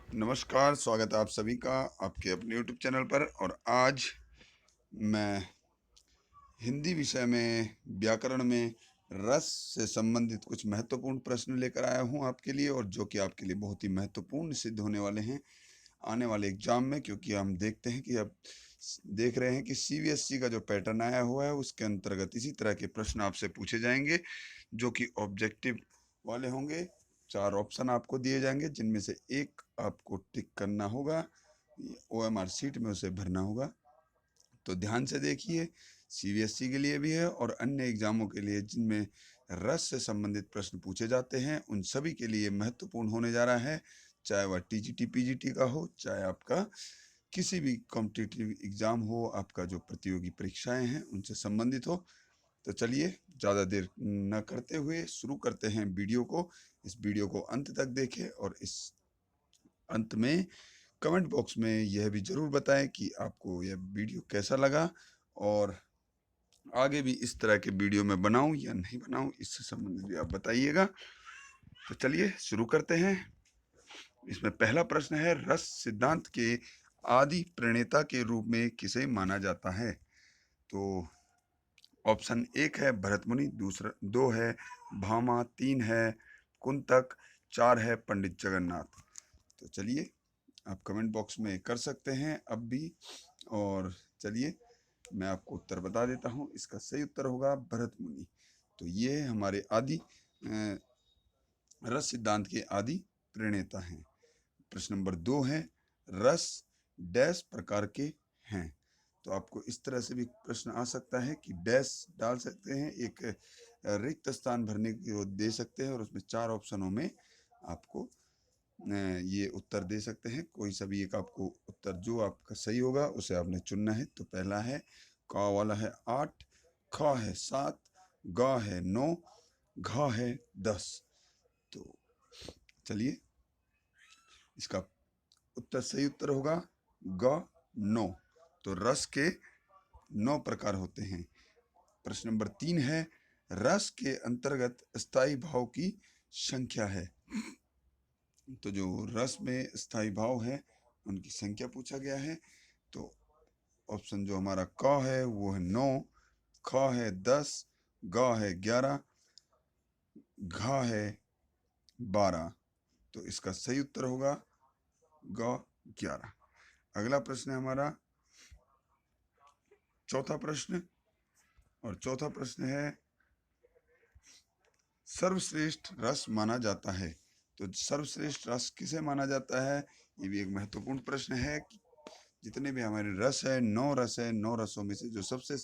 नमस्कार, स्वागत है आप सभी का आपके अपने यूट्यूब चैनल पर। और आज मैं हिंदी विषय में व्याकरण में रस से संबंधित कुछ महत्वपूर्ण प्रश्न लेकर आया हूं आपके लिए, और जो कि आपके लिए बहुत ही महत्वपूर्ण सिद्ध होने वाले हैं आने वाले एग्जाम में। क्योंकि हम देखते हैं कि अब देख रहे हैं कि सीबीएसई का जो पैटर्न आया हुआ है उसके अंतर्गत इसी तरह के प्रश्न आपसे पूछे जाएंगे, जो कि ऑब्जेक्टिव वाले होंगे। 4 ऑप्शन आपको दिए जाएंगे, जिनमें से एक आपको टिक करना होगा, ओएमआर सीट में उसे भरना होगा। तो ध्यान से देखिए, सीबीएसई के लिए भी है और अन्य एग्जामों के लिए जिनमें रस से संबंधित प्रश्न पूछे जाते हैं, उन सभी के लिए महत्वपूर्ण होने जा रहा है। चाहे वह टीजीटी पीजीटी का हो, चाहे आपका किसी भी कॉम्पिटिटिव एग्जाम हो, आपका जो प्रतियोगी परीक्षाएं हैं उनसे संबंधित हो। तो चलिए ज़्यादा देर न करते हुए शुरू करते हैं वीडियो को। इस वीडियो को अंत तक देखें और इस अंत में कमेंट बॉक्स में यह भी ज़रूर बताएं कि आपको यह वीडियो कैसा लगा, और आगे भी इस तरह के वीडियो मैं बनाऊं या नहीं बनाऊं, इससे संबंधित भी आप बताइएगा। तो चलिए शुरू करते हैं। इसमें पहला प्रश्न है, रस सिद्धांत के आदि प्रणेता के रूप में किसे माना जाता है? तो ऑप्शन 1 है भरत मुनि, दूसरा 2 है भामा, 3 है कुंतक, 4 है पंडित जगन्नाथ। तो चलिए आप कमेंट बॉक्स में कर सकते हैं अब भी। और चलिए मैं आपको उत्तर बता देता हूँ। इसका सही उत्तर होगा भरत मुनि। तो ये हमारे आदि रस सिद्धांत के आदि प्रणेता हैं। प्रश्न नंबर 2 है, रस डैश प्रकार के हैं? तो आपको इस तरह से भी प्रश्न आ सकता है कि डैश डाल सकते हैं, एक रिक्त स्थान भरने की दे सकते हैं, और उसमें 4 ऑप्शनों में आपको ये उत्तर दे सकते हैं। कोई सा भी एक आपको उत्तर जो आपका सही होगा उसे आपने चुनना है। तो पहला है का वाला है 8, ख है 7, ग है 9, घ है 10। तो चलिए इसका उत्तर सही उत्तर होगा ग 9। तो रस के 9 प्रकार होते हैं। प्रश्न नंबर 3 है, रस के अंतर्गत स्थायी भाव की संख्या है? तो जो रस में स्थायी भाव है उनकी संख्या पूछा गया है। तो ऑप्शन जो हमारा क है वो है 9, ख है 10, ग है 11, घ है 12। तो इसका सही उत्तर होगा ग 11। अगला प्रश्न है हमारा चौथा प्रश्न, और चौथा प्रश्न है, सर्वश्रेष्ठ रस माना जाता है? तो सर्वश्रेष्ठ रस किसे माना जाता है, ये भी एक महत्वपूर्ण प्रश्न है। जितने भी हमारे रस है, 9 रस है, 9 रसों में से जो सबसे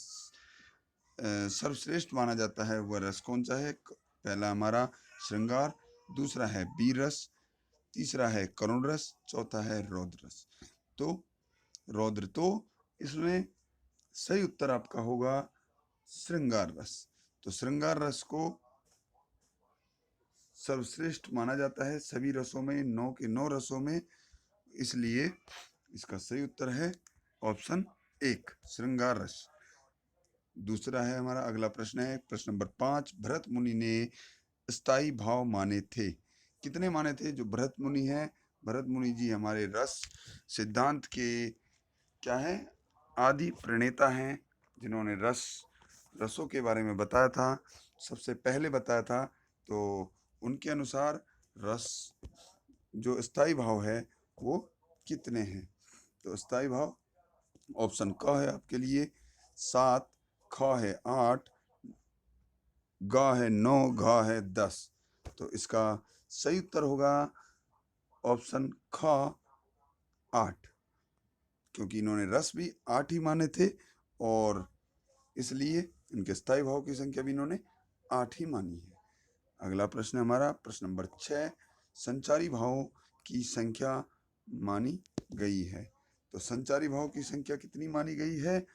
सर्वश्रेष्ठ माना जाता है वह रस कौन सा है? पहला हमारा श्रृंगार, दूसरा है वीर रस, तीसरा है करुण रस, चौथा है रौद्र रस। तो रौद्र, तो इसमें सही उत्तर आपका होगा श्रृंगार रस। तो श्रृंगार रस को सर्वश्रेष्ठ माना जाता है सभी रसों में, 9 के 9 रसों में, इसलिए इसका सही उत्तर है ऑप्शन 1 श्रृंगार रस। दूसरा है हमारा अगला प्रश्न है प्रश्न नंबर 5, भरत मुनि ने स्थाई भाव माने थे? कितने माने थे जो भरत मुनि हैं? भरत मुनि जी हमारे रस सिद्धांत के क्या है, आदि प्रणेता हैं, जिन्होंने रसों के बारे में बताया था, सबसे पहले बताया था। तो उनके अनुसार रस जो स्थाई भाव है वो कितने हैं? तो स्थाई भाव ऑप्शन क है आपके लिए 7, ख है 8, ग है 9, घ है 10। तो इसका सही उत्तर होगा ऑप्शन ख 8, क्योंकि इन्होंने रस भी 8 ही माने थे, और इसलिए इनके स्थायी भाव की संख्या भी इन्होंने 8 ही मानी है। अगला प्रश्न हमारा प्रश्न नंबर 6, संचारी भावों की संख्या मानी गई है? तो संचारी भाव की संख्या कितनी मानी गई है?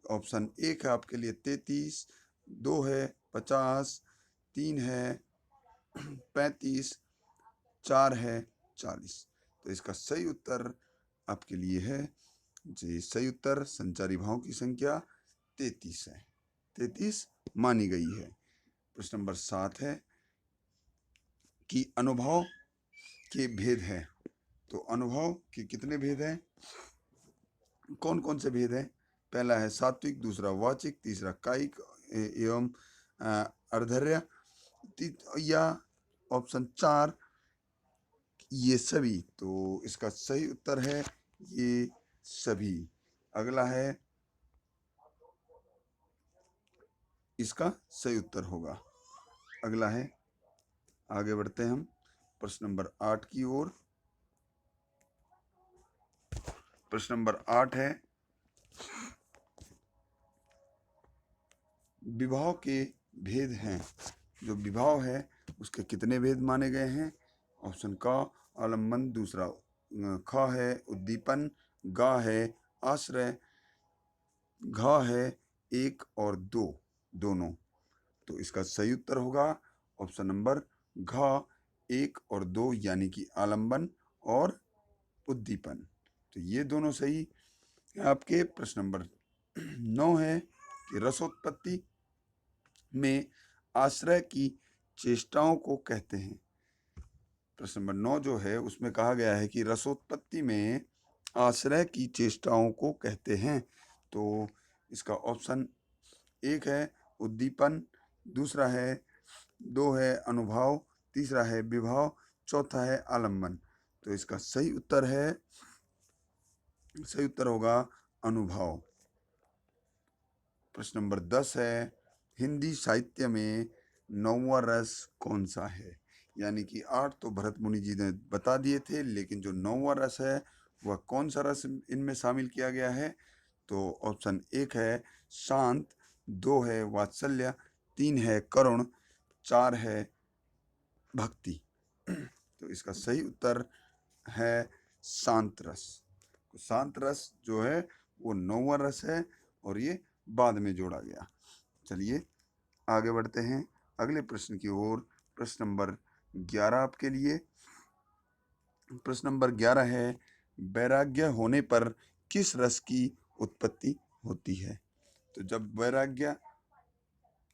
ऑप्शन 1 है आपके लिए 33, 2 है 50, 3 है 35, 4 है 40। तो इसका सही उत्तर आपके लिए है, जी सही उत्तर संचारी भाव की संख्या 33 है, 33 मानी गई है। प्रश्न नंबर 7 है कि अनुभव के भेद है? तो अनुभव के कितने भेद हैं, कौन कौन से भेद हैं? पहला है सात्विक, दूसरा वाचिक, तीसरा कायिक एवं अर्धर्य, या ऑप्शन 4 ये सभी। तो इसका सही उत्तर है ये सभी। अगला है, इसका सही उत्तर होगा। अगला है, आगे बढ़ते हैं हम प्रश्न नंबर 8 की ओर। प्रश्न नंबर 8 है, विभाव के भेद हैं। जो विभाव है उसके कितने भेद माने गए हैं? ऑप्शन क आलम्बन, दूसरा ख है उद्दीपन, ग है आश्रय, घ है 1 और 2 दोनों। तो इसका सही उत्तर होगा ऑप्शन नंबर घ 1 और 2, यानी कि आलम्बन और उद्दीपन। तो ये दोनों सही है आपके। प्रश्न नंबर 9 है कि रसोत्पत्ति में आश्रय की चेष्टाओं को कहते हैं। प्रश्न नंबर 9 जो है उसमें कहा गया है कि रसोत्पत्ति में आश्रय की चेष्टाओं को कहते हैं। तो इसका ऑप्शन 1 है उद्दीपन, दूसरा है 2 है अनुभव, तीसरा है विभाव, चौथा है आलम्बन। तो इसका सही उत्तर होगा अनुभव। प्रश्न नंबर 10 है, हिंदी साहित्य में 9वां रस कौन सा है? यानी कि 8 तो भरत मुनि जी ने बता दिए थे, लेकिन जो 9वां रस है वह कौन सा रस इनमें शामिल किया गया है? तो ऑप्शन 1 है शांत, 2 है वात्सल्य, 3 है करुण, 4 है भक्ति। तो इसका सही उत्तर है शांत रस। तो शांत रस जो है वो 9वां रस है और ये बाद में जोड़ा गया। चलिए आगे बढ़ते हैं अगले प्रश्न की ओर। प्रश्न नंबर 11 आपके लिए। प्रश्न नंबर 11 है, वैराग्य होने पर किस रस की उत्पत्ति होती है? तो जब वैराग्य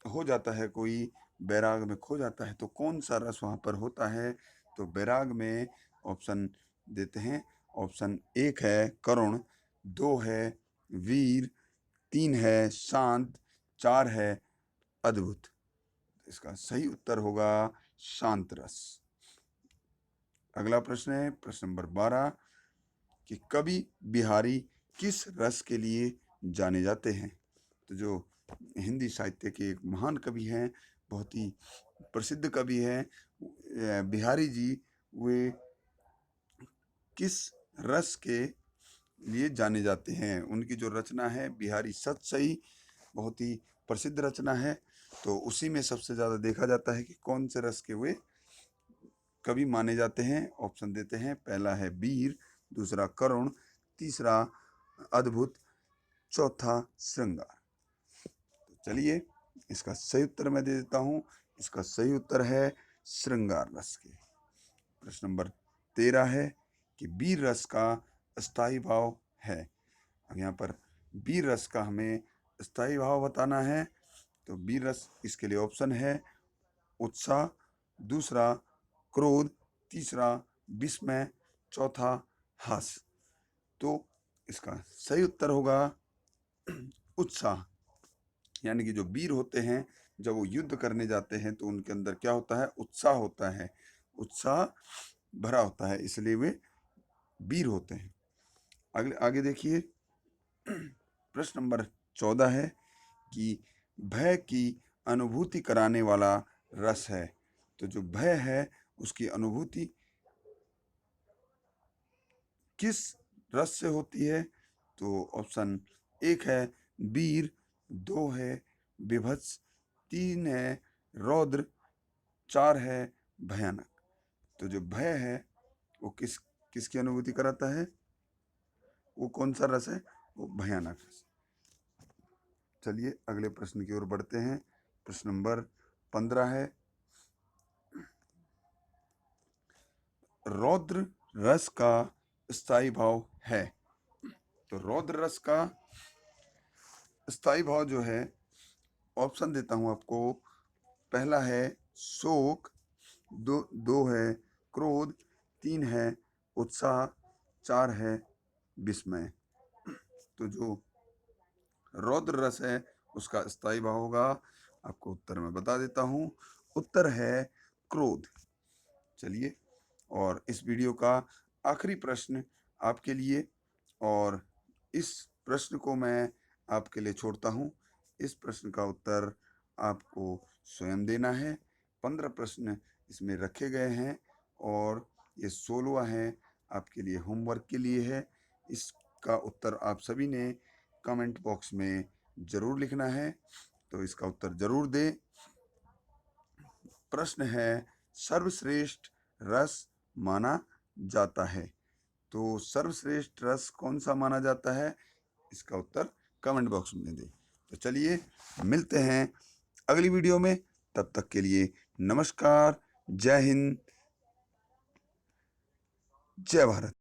हो जाता है, कोई बैराग में खो जाता है, तो कौन सा रस वहाँ पर होता है? तो बैराग में ऑप्शन देते हैं। ऑप्शन 1 है करुण, 2 है वीर, 3 है शांत, 4 है अद्भुत। इसका सही उत्तर होगा शांत रस। अगला प्रश्न है प्रश्न नंबर 12 कि कवि बिहारी किस रस के लिए जाने जाते हैं? तो जो हिंदी साहित्य के एक महान कवि हैं, बहुत ही प्रसिद्ध कवि हैं बिहारी जी, वे किस रस के लिए जाने जाते हैं? उनकी जो रचना है बिहारी सतसई, बहुत ही प्रसिद्ध रचना है। तो उसी में सबसे ज़्यादा देखा जाता है कि कौन से रस के वे कवि माने जाते हैं। ऑप्शन देते हैं, पहला है वीर, दूसरा करुण, तीसरा अद्भुत, चौथा श्रृंगार। तो चलिए इसका सही उत्तर मैं दे देता हूँ। इसका सही उत्तर है श्रृंगार रस के। प्रश्न नंबर 13 है कि वीर रस का स्थायी भाव है। अब यहाँ पर वीर रस का हमें स्थायी भाव बताना है। तो वीर रस, इसके लिए ऑप्शन है उत्साह, दूसरा क्रोध, तीसरा विस्मय, चौथा हास्य। तो इसका सही उत्तर होगा उत्साह। यानी कि जो वीर होते हैं जब वो युद्ध करने जाते हैं तो उनके अंदर क्या होता है? उत्साह होता है, उत्साह भरा होता है, इसलिए वे वीर होते हैं। अगले आगे देखिए प्रश्न नंबर 14 है कि भय की अनुभूति कराने वाला रस है। तो जो भय है उसकी अनुभूति किस रस से होती है? तो ऑप्शन 1 है वीर, 2 है विभत्स, 3 है रौद्र, 4 है भयानक। तो जो भय है वो किसकी अनुभूति कराता है? वो कौन सा रस है? वो भयानक रस। चलिए अगले प्रश्न की ओर बढ़ते हैं। प्रश्न नंबर 15 है, रौद्र रस का स्थायी भाव है। तो रौद्र रस का स्थायी भाव जो है, ऑप्शन देता हूं आपको। पहला है शोक, दो है क्रोध, 3 है उत्साह, 4 है विस्मय। तो जो रौद्र रस है उसका स्थायी भाव होगा। आपको उत्तर मैं बता देता हूँ, उत्तर है क्रोध। चलिए, और इस वीडियो का आखिरी प्रश्न आपके लिए, और इस प्रश्न को मैं आपके लिए छोड़ता हूँ। इस प्रश्न का उत्तर आपको स्वयं देना है। 15 प्रश्न इसमें रखे गए हैं और ये 16वां है आपके लिए होमवर्क के लिए है। इसका उत्तर आप सभी ने कमेंट बॉक्स में ज़रूर लिखना है, तो इसका उत्तर ज़रूर दें। प्रश्न है, सर्वश्रेष्ठ रस माना जाता है, तो सर्वश्रेष्ठ रस कौन सा माना जाता है, इसका उत्तर कमेंट बॉक्स में दें। तो चलिए मिलते हैं अगली वीडियो में, तब तक के लिए नमस्कार, जय हिंद, जय भारत।